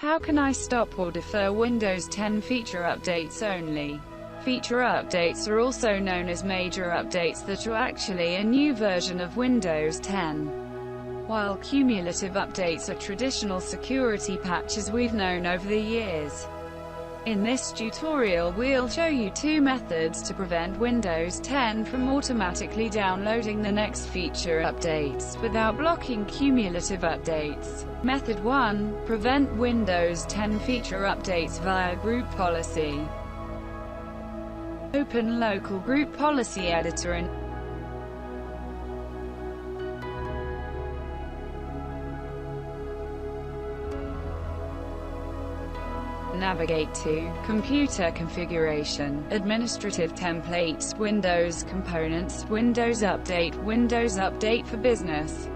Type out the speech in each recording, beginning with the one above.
How can I stop or defer Windows 10 feature updates only? Feature updates are also known as major updates that are actually a new version of Windows 10. While cumulative updates are traditional security patches we've known over the years. In this tutorial we'll show you two methods to prevent Windows 10 from automatically downloading the next feature updates, without blocking cumulative updates. Method 1. Prevent Windows 10 feature updates via Group Policy. Open Local Group Policy Editor and navigate to Computer Configuration, Administrative Templates, Windows Components, Windows Update for Business.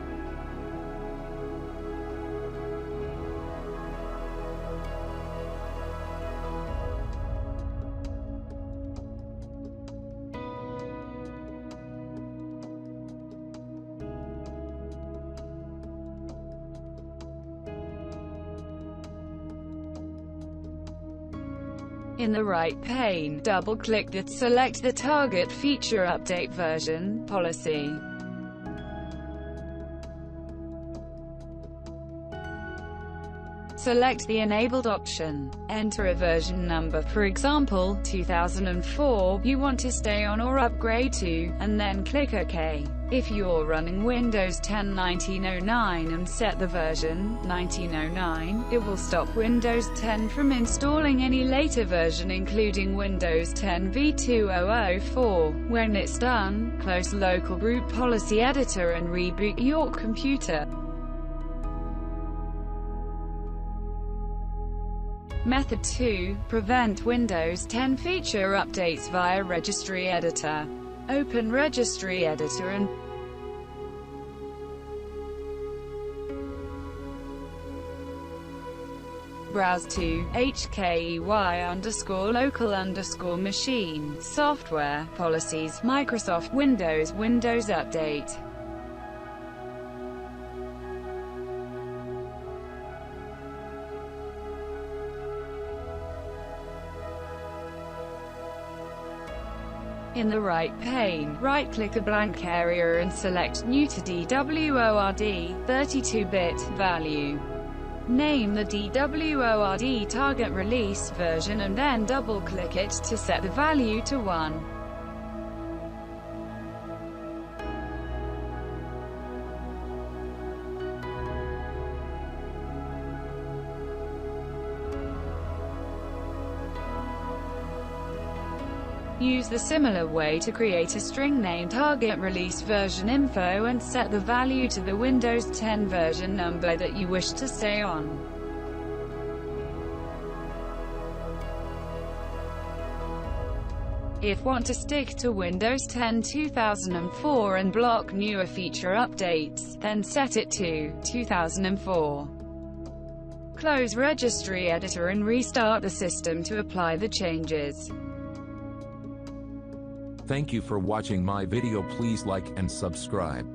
In the right pane, double-click it, select the target feature update version, policy. Select the enabled option. Enter a version number, for example, 2004, you want to stay on or upgrade to, and then click OK. If you're running Windows 10 1909 and set the version 1909, it will stop Windows 10 from installing any later version including Windows 10 v2004. When it's done, close Local Group Policy Editor and reboot your computer. Method 2. Prevent Windows 10 feature updates via Registry Editor. Open Registry Editor and browse to HKEY_local_machine, software, policies, Microsoft Windows Update. In the right pane, right-click a blank area and select New to DWORD, 32-bit, value. Name the DWORD target release version and then double-click it to set the value to 1. Use the similar way to create a string name target release version info and set the value to the Windows 10 version number that you wish to stay on. If want to stick to Windows 10 2004 and block newer feature updates, then set it to 2004. Close Registry Editor and restart the system to apply the changes. Thank you for watching my video. Please like and subscribe.